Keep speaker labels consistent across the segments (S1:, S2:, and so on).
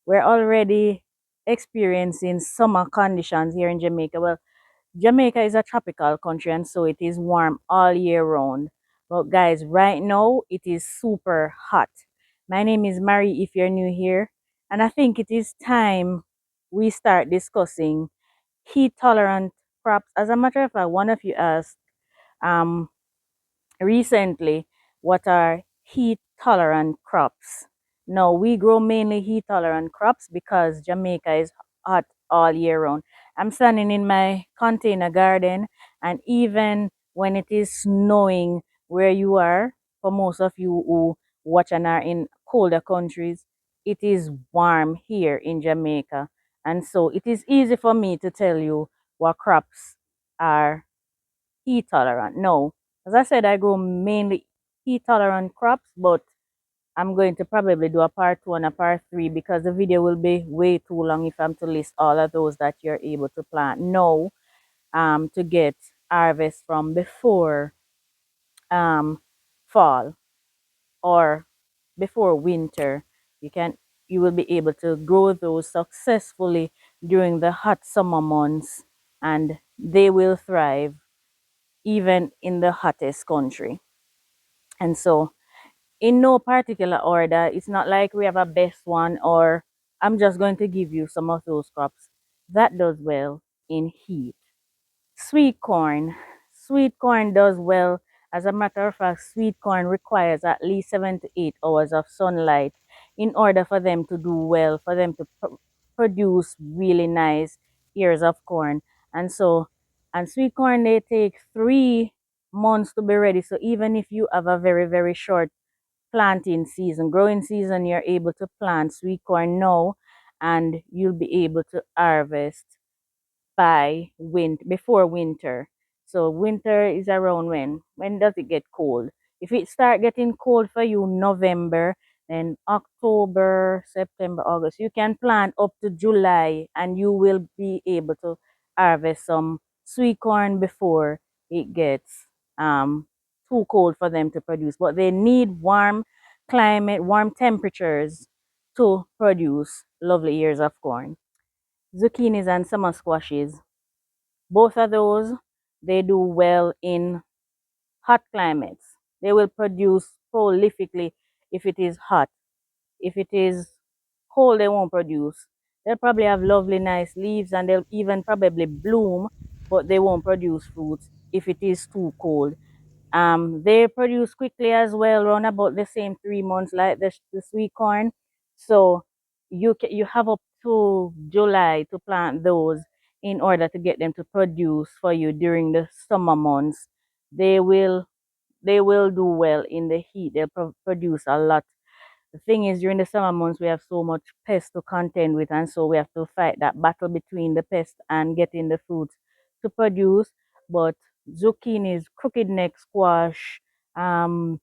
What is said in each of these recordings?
S1: we're already experiencing summer conditions here in Jamaica. Well, Jamaica is a tropical country and so it is warm all year round. But guys, right now it is super hot. My name is Mary if you're new here, and I think it is time we start discussing heat tolerant crops. As a matter of fact, one of you asked um recently what are heat tolerant crops. Now we grow mainly heat tolerant crops because Jamaica is hot all year round. I'm standing in my container garden, and even when it is snowing where you are, for most of you who watch and are in colder countries, it is warm here in Jamaica. And so it is easy for me to tell you what crops are heat tolerant. No, as I said, I grow mainly heat tolerant crops, but I'm going to probably do a part two and a part three because the video will be way too long if I'm to list all of those that you're able to plant now to get harvest from before um, fall or before winter. You can you will be able to grow those successfully during the hot summer months, and they will thrive even in the hottest country. And so, in no particular order, it's not like we have a best one, or I'm just going to give you some of those crops that does well in heat. Sweet corn. Sweet corn does well. As a matter of fact, sweet corn requires at least 7 to 8 hours of sunlight in order for them to do well, for them to produce really nice ears of corn. And so, and sweet corn, they take 3 months to be ready. So even if you have a very, very short planting season, growing season, you're able to plant sweet corn now and you'll be able to harvest by before winter. So winter is around when? When does it get cold? If it start getting cold for you November, then October, September, August, you can plant up to July and you will be able to harvest some sweet corn before it gets too cold for them to produce. But they need warm climate, warm temperatures to produce lovely ears of corn. Zucchinis and summer squashes, both of those, they do well in hot climates. They will produce prolifically if it is hot. If it is cold, they won't produce. They'll probably have lovely, nice leaves and they'll even probably bloom, but they won't produce fruits if it is too cold. They produce quickly as well, around about the same 3 months like the sweet corn. So you have up to July to plant those in order to get them to produce for you during the summer months. They will they will do well in the heat. They'll produce a lot. The thing is, during the summer months, we have so much pests to contend with, and so we have to fight that battle between the pest and getting the fruits to produce. But zucchinis, crooked neck squash, um,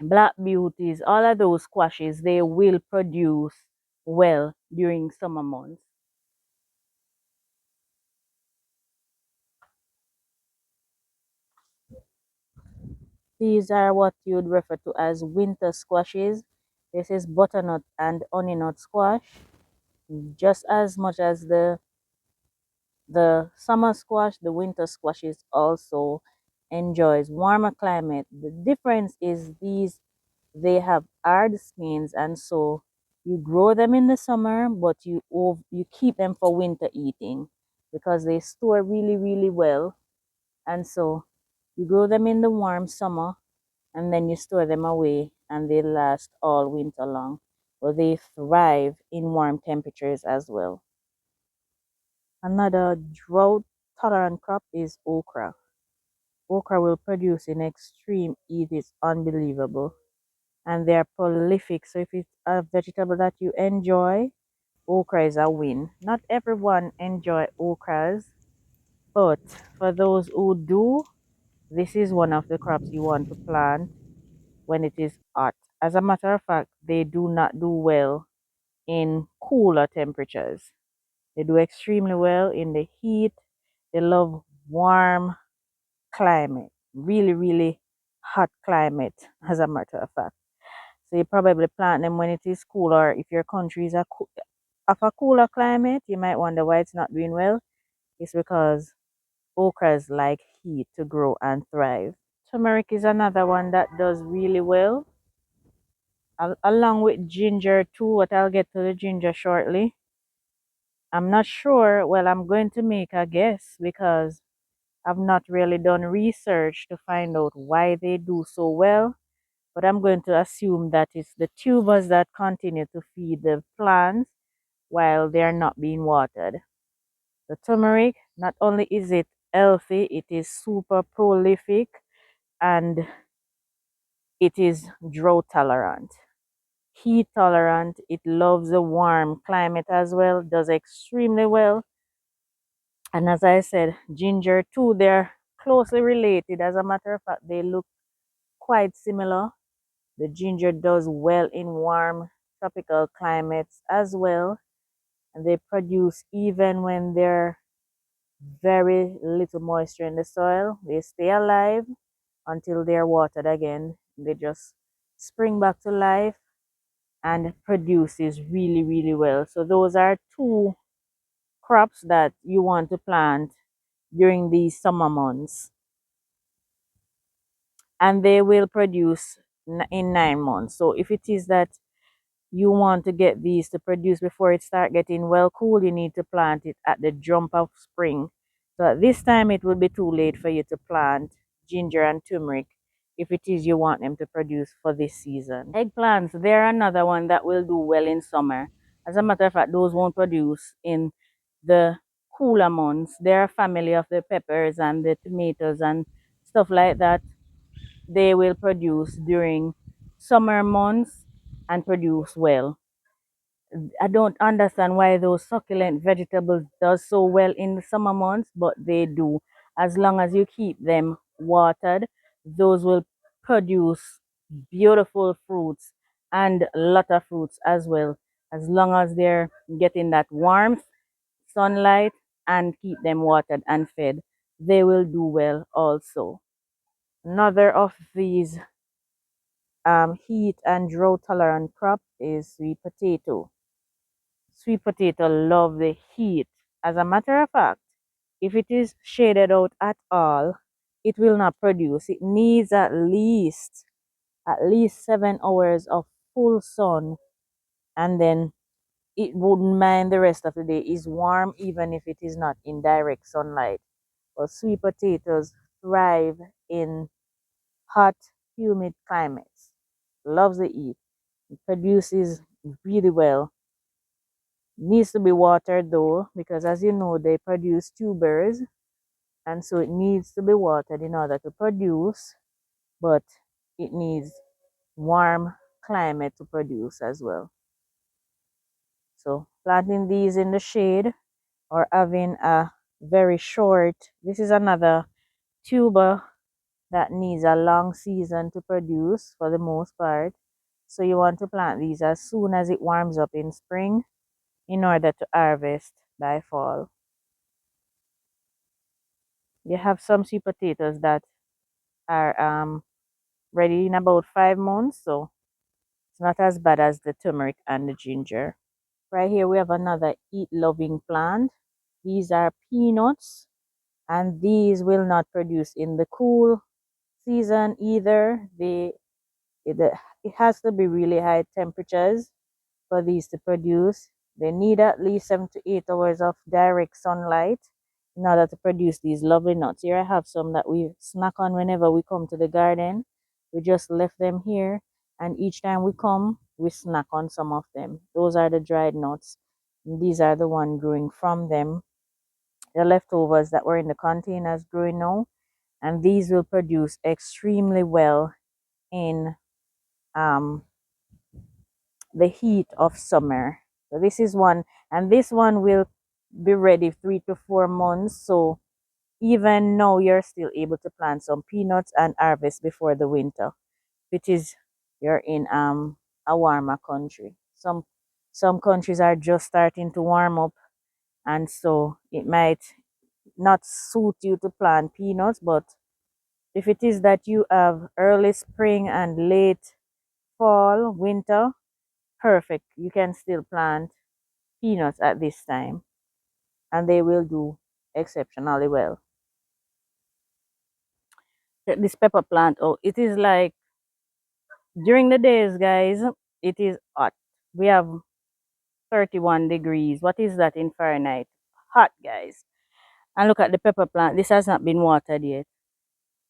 S1: black beauties, all of those squashes, they will produce well during summer months. These are what you'd refer to as winter squashes. This is butternut and honey nut squash, just as much as the summer squash, the winter squashes also enjoys warmer climate. The difference is these they have hard skins and so you grow them in the summer but you keep them for winter eating because they store really really well, and so you grow them in the warm summer and then you store them away and they last all winter long. But they thrive in warm temperatures as well. Another drought tolerant crop is okra. Okra will produce in extreme heat, it's unbelievable. And they are prolific. So if it's a vegetable that you enjoy, okra is a win. Not everyone enjoy okras, but for those who do, this is one of the crops you want to plant when it is hot. As a matter of fact, they do not do well in cooler temperatures. They do extremely well in the heat. They love warm climate, really, really hot climate, as a matter of fact. So you probably plant them when it is cool, or if your country is of a cooler climate, you might wonder why it's not doing well. It's because okras like heat to grow and thrive. Turmeric is another one that does really well, along with ginger too, but I'll get to the ginger shortly. I'm not sure. Well, I'm going to make a guess because I've not really done research to find out why they do so well, but I'm going to assume that it's the tubers that continue to feed the plants while they are not being watered. The turmeric, not only is it healthy, it is super prolific and it is drought tolerant. Heat tolerant, it loves a warm climate as well, does extremely well. And as I said, ginger too, they're closely related. As a matter of fact, they look quite similar. The ginger does well in warm tropical climates as well. And they produce even when there's very little moisture in the soil. They stay alive until they're watered again. They just spring back to life and produces really, really well. So those are two crops that you want to plant during these summer months. And they will produce in 9 months. So if it is that you want to get these to produce before it start getting well cool, you need to plant it at the jump of spring. So at this time it will be too late for you to plant ginger and turmeric if it is you want them to produce for this season. Eggplants, they're another one that will do well in summer. As a matter of fact, those won't produce in the cooler months. They're a family of the peppers and the tomatoes and stuff like that. They will produce during summer months and produce well. I don't understand why those succulent vegetables does so well in the summer months, but they do. As long as you keep them watered, those will produce beautiful fruits and a lot of fruits as well. As long as they're getting that warmth, sunlight, and keep them watered and fed, they will do well also. Another of these heat and drought tolerant crop is sweet potato. Sweet potato love the heat. As a matter of fact, if it is shaded out at all, it will not produce. It needs at least 7 hours of full sun, and then it wouldn't mind the rest of the day is warm even if it is not in direct sunlight. But sweet potatoes thrive in hot, humid climates. Loves the heat. It produces really well. Needs to be watered though, because as you know, they produce tubers, and so it needs to be watered in order to produce, but it needs warm climate to produce as well. So planting these in the shade or having a very short, this is another tuber that needs a long season to produce for the most part. So you want to plant these as soon as it warms up in spring in order to harvest by fall. You have some sweet potatoes that are ready in about 5 months, so it's not as bad as the turmeric and the ginger. Right here we have another eat loving plant. These are peanuts, and these will not produce in the cool season either. It, it has to be really high temperatures for these to produce. They need at least 7 to 8 hours of direct sunlight in order to produce these lovely nuts. Here I have some that we snack on whenever we come to the garden. We just left them here, and each time we come, we snack on some of them. Those are the dried nuts. And these are the one growing from them. The leftovers that were in the containers growing now, and these will produce extremely well in um, the heat of summer. So this is one, and this one will be ready 3 to 4 months. So even now, you're still able to plant some peanuts and harvest before the winter, which is you're in a warmer country. Some countries are just starting to warm up, and so it might not suit you to plant peanuts. But if it is that you have early spring and late fall, winter, perfect. You can still plant peanuts at this time, and they will do exceptionally well. Check this pepper plant out. It is like during the days, guys, it is hot. We have 31 degrees. What is that in Fahrenheit? Hot, guys. And look at the pepper plant. This has not been watered yet.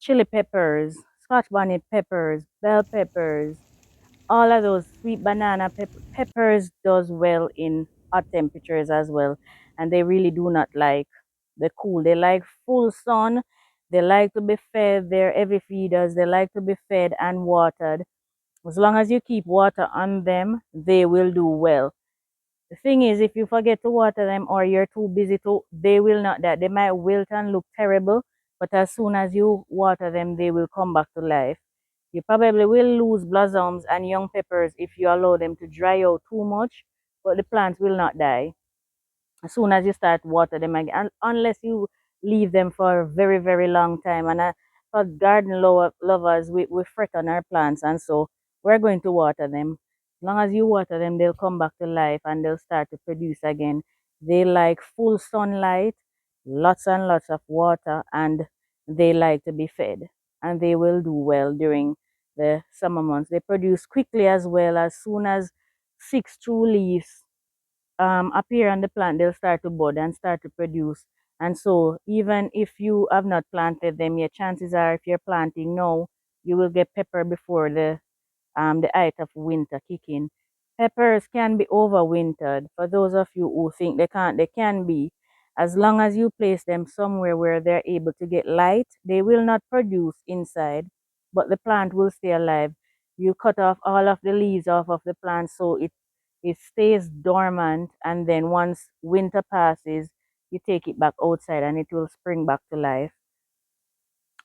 S1: Chili peppers, Scotch bonnet peppers, bell peppers, all of those sweet banana peppers does well in hot temperatures as well. And they really do not like the cool. They like full sun. They like to be fed. They're heavy feeders. They like to be fed and watered. As long as you keep water on them, they will do well. The thing is, if you forget to water them or you're too busy to, they will not die. They might wilt and look terrible, but as soon as you water them, they will come back to life. You probably will lose blossoms and young peppers if you allow them to dry out too much, but the plants will not die as soon as you start water them again, unless you leave them for a very, very long time. And for garden lovers, we fret on our plants, and so we're going to water them. As long as you water them, they'll come back to life and they'll start to produce again. They like full sunlight, lots and lots of water, and they like to be fed. And they will do well during the summer months. They produce quickly as well. As soon as six true leaves appear on the plant, they'll start to bud and start to produce. And so, even if you have not planted them yet, chances are, if you're planting now, you will get pepper before the height of winter kick in. Peppers can be overwintered. For those of you who think they can't, they can be. As long as you place them somewhere where they're able to get light, they will not produce inside, but the plant will stay alive. You cut off all of the leaves off of the plant so it stays dormant, and then once winter passes, you take it back outside and it will spring back to life.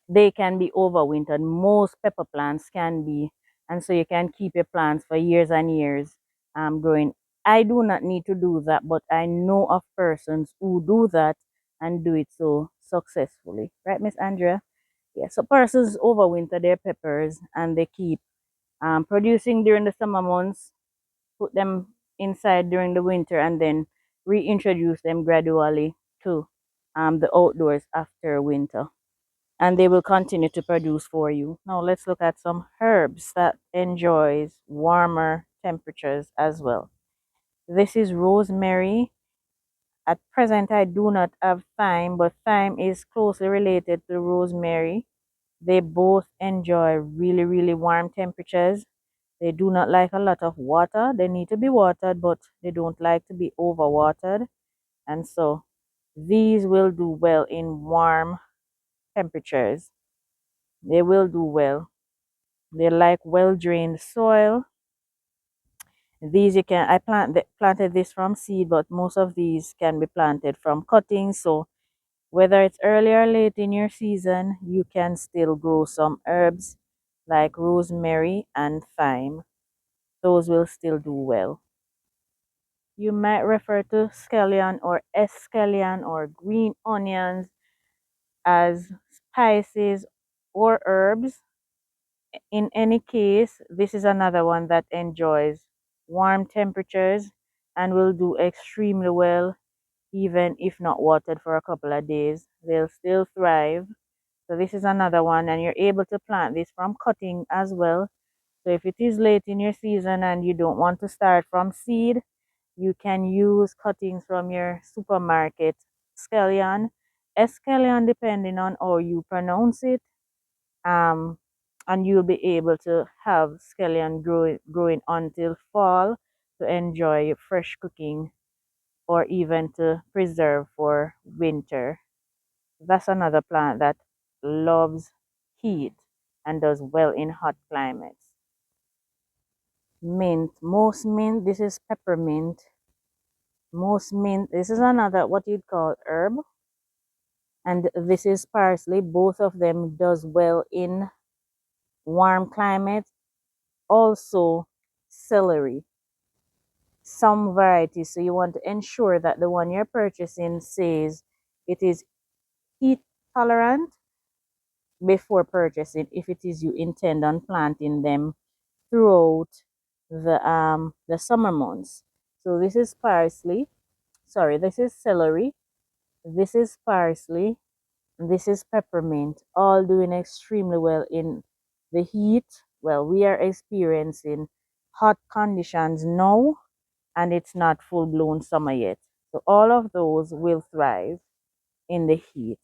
S1: They can be overwintered. Most pepper plants can be, and so you can keep your plants for years and years growing. I do not need to do that, but I know of persons who do that and do it so successfully. Right, Miss Andrea? Yeah, so persons overwinter their peppers and they keep producing during the summer months, put them inside during the winter, and then reintroduce them gradually to the outdoors after winter. And they will continue to produce for you. Now let's look at some herbs that enjoys warmer temperatures as well. This is rosemary. At present, I do not have thyme, but thyme is closely related to rosemary. They both enjoy really, really warm temperatures. They do not like a lot of water. They need to be watered, but they don't like to be overwatered. And so these will do well in warm temperatures. They will do well. They like well drained soil. These you can planted this from seed, but most of these can be planted from cuttings. So whether it's early or late in your season, you can still grow some herbs like rosemary and thyme. Those will still do well. You might refer to scallion or escallion or green onions as spices or herbs. In any case, this is another one that enjoys warm temperatures and will do extremely well even if not watered for a couple of days. They'll still thrive. So this is another one, and you're able to plant this from cutting as well. So if it is late in your season and you don't want to start from seed, you can use cuttings from your supermarket scallion, escallion depending on how you pronounce it. Um, and you'll be able to have scallion growing until fall to enjoy fresh cooking or even to preserve for winter. That's another plant that loves heat and does well in hot climates. Mint, most mint, this is peppermint. Most mint, this is another what you'd call herb. And this is parsley. Both of them does well in warm climates. Also celery, some varieties. So you want to ensure that the one you're purchasing says it is heat tolerant before purchasing, if it is you intend on planting them throughout the summer months. So this is parsley. sorry, this is celery, this is parsley, this is peppermint, all doing extremely well in the heat. Well, we are experiencing hot conditions now, and it's not full blown summer yet. So all of those will thrive in the heat.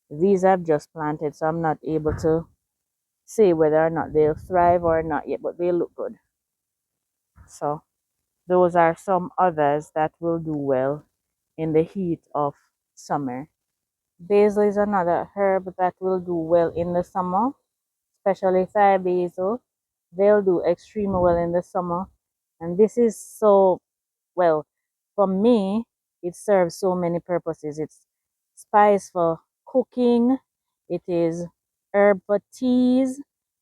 S1: These I've just planted, so I'm not able to say whether or not they'll thrive or not yet, but they look good. So those are some others that will do well in the heat of summer. Basil is another herb that will do well in the summer, especially Thai basil. They'll do extremely well in the summer. And this is so, well, for me, it serves so many purposes. It's spice for cooking, it is herb for teas,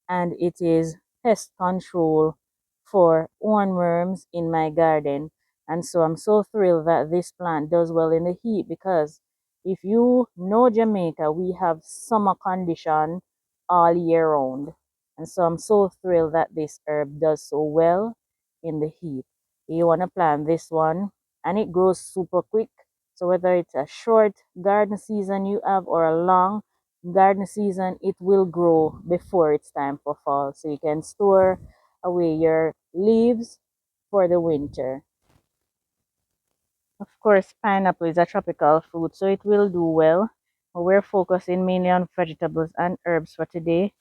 S1: and it is pest control for hornworms in my garden. And so I'm so thrilled that this plant does well in the heat, because if you know Jamaica, we have summer condition all year round. And so I'm so thrilled that this herb does so well in the heat. You want to plant this one, and it grows super quick. So whether it's a short garden season you have or a long garden season, it will grow before it's time for fall. So you can store away your leaves for the winter. Of course, pineapple is a tropical fruit, so it will do well. But we're focusing mainly on vegetables and herbs for today.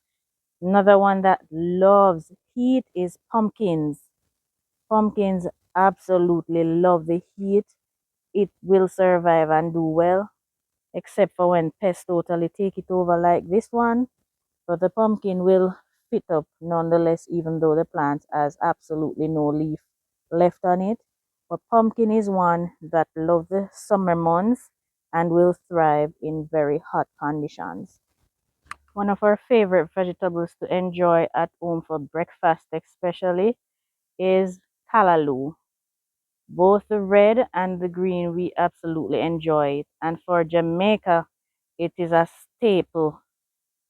S1: Another one that loves heat is pumpkins. Pumpkins absolutely love the heat. It will survive and do well, except for when pests totally take it over like this one. But the pumpkin will fit up nonetheless, even though the plant has absolutely no leaf left on it. But pumpkin is one that loves the summer months and will thrive in very hot conditions. One of our favorite vegetables to enjoy at home for breakfast especially is Kalaloo. Both the red and the green, we absolutely enjoy it. And for Jamaica, it is a staple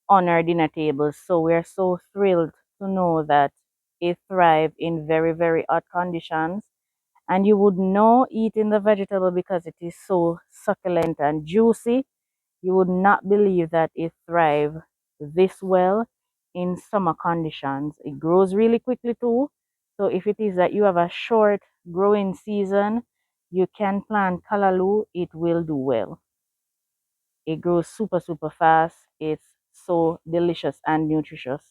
S1: on our dinner tables. So we're so thrilled to know that it thrives in very, very hot conditions. And you would know eating the vegetable because it is so succulent and juicy. You would not believe that it thrives this well in summer conditions. It grows really quickly too. So if it is that you have a short growing season, you can plant Kalaloo, it will do well. It grows super, super fast. It's so delicious and nutritious.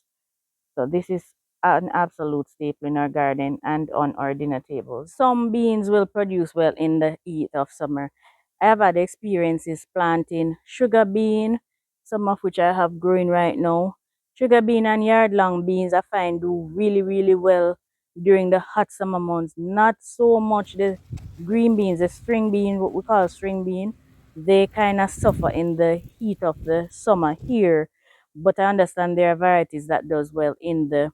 S1: So this is an absolute staple in our garden and on our dinner tables. Some beans will produce well in the heat of summer. I have had experiences planting sugar bean, some of which I have growing right now. Sugar bean and yard long beans I find do really, really well during the hot summer months. Not so much the green beans, the string bean, what we call string bean. They kind of suffer in the heat of the summer here, but I understand there are varieties that does well in the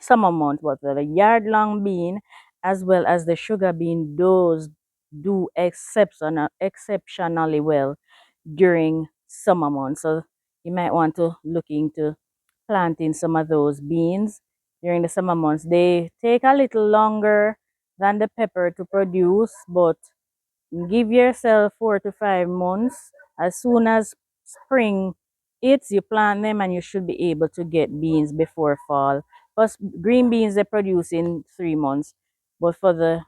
S1: summer month. But the yard long bean as well as the sugar bean, those do exceptionally well during summer months. So you might want to look into planting some of those beans during the summer months. They take a little longer than the pepper to produce, but give yourself 4 to 5 months. As soon as spring hits, you plant them and you should be able to get beans before fall. Plus, green beans they produce in 3 months, but for the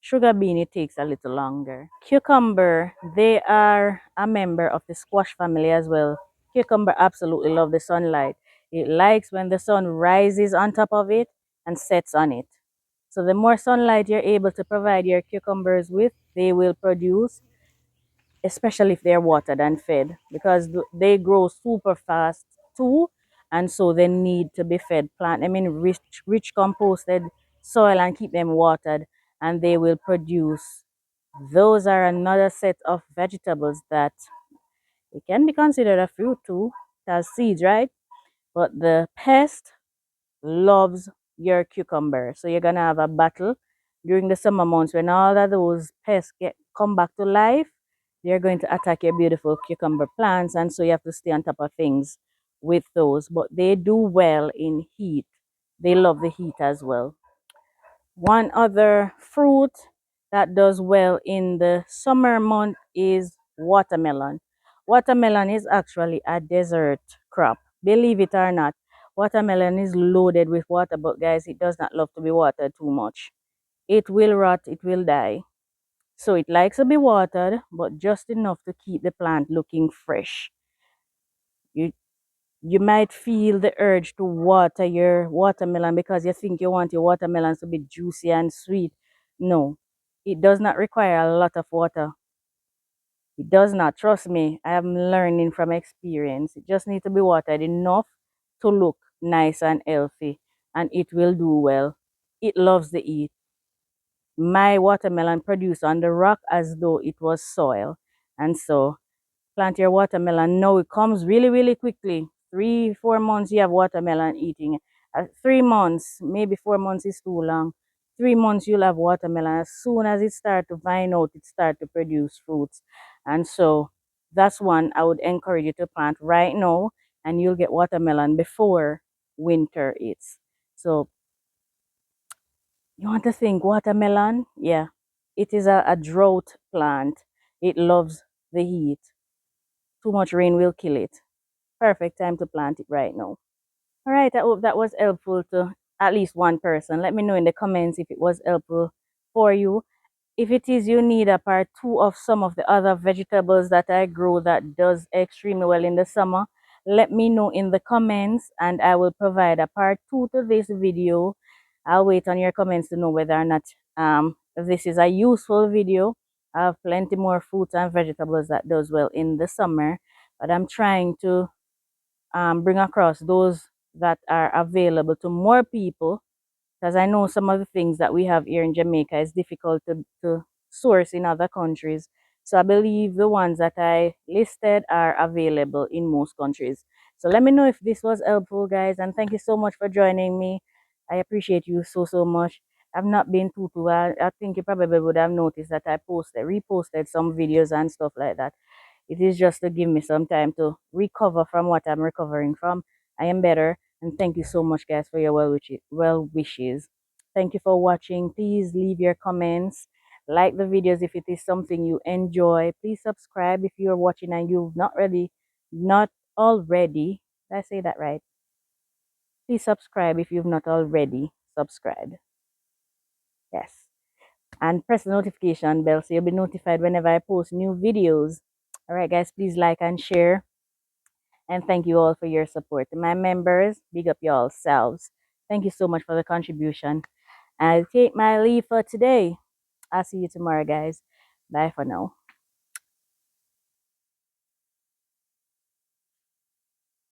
S1: sugar bean, it takes a little longer. Cucumber, they are a member of the squash family as well. Cucumber absolutely love the sunlight. It likes when the sun rises on top of it and sets on it. So the more sunlight you're able to provide your cucumbers with, they will produce, especially if they're watered and fed, because they grow super fast too, and so they need to be fed. Plant them in rich composted soil and keep them watered, and they will produce. Those are another set of vegetables that it can be considered a fruit too. It has seeds, right? But the pest loves your cucumber. So you're gonna have a battle during the summer months when all of those pests come back to life. They're going to attack your beautiful cucumber plants, and so you have to stay on top of things with those. But they do well in heat. They love the heat as well. One other fruit that does well in the summer month is watermelon. Watermelon is actually a desert crop. Believe it or not, watermelon is loaded with water, but guys, it does not love to be watered too much. It will rot, it will die. So it likes to be watered, but just enough to keep the plant looking fresh. You you might feel the urge to water your watermelon because you think you want your watermelons to be juicy and sweet. No, it does not require a lot of water. It does not. Trust me, I am learning from experience. It just needs to be watered enough to look nice and healthy, and it will do well. It loves the heat. My watermelon produced on the rock as though it was soil. And so plant your watermelon. No, it comes really, really quickly. 3, 4 months you have watermelon eating. 3 months, maybe 4 months is too long. 3 months you'll have watermelon. As soon as it start to vine out, it start to produce fruits. And so that's one I would encourage you to plant right now, and you'll get watermelon before winter hits. So you want to think watermelon? Yeah, it is a drought plant. It loves the heat. Too much rain will kill it. Perfect time to plant it right now. All right, I hope that was helpful to at least one person. Let me know in the comments if it was helpful for you. If it is, you need a part two of some of the other vegetables that I grow that does extremely well in the summer. Let me know in the comments and I will provide a part two to this video. I'll wait on your comments to know whether or not this is a useful video. I have plenty more fruits and vegetables that does well in the summer, but I'm trying to bring across those that are available to more people, because I know some of the things that we have here in Jamaica is difficult to source in other countries. So I believe the ones that I listed are available in most countries. So let me know if this was helpful, guys, and thank you so much for joining me. I appreciate you so, so much. I've not been too. I think you probably would have noticed that I reposted some videos and stuff like that. It is just to give me some time to recover from what I'm recovering from. I am better. And thank you so much, guys, for your well wishes. Thank you for watching. Please leave your comments. Like the videos if it is something you enjoy. Please subscribe if you're watching and you've not already. Did I say that right? Please subscribe if you've not already subscribed. Yes. And press the notification bell so you'll be notified whenever I post new videos. All right, guys, please like and share. And thank you all for your support. To my members, big up y'all selves. Thank you so much for the contribution. I'll take my leave for today. I'll see you tomorrow, guys. Bye for now.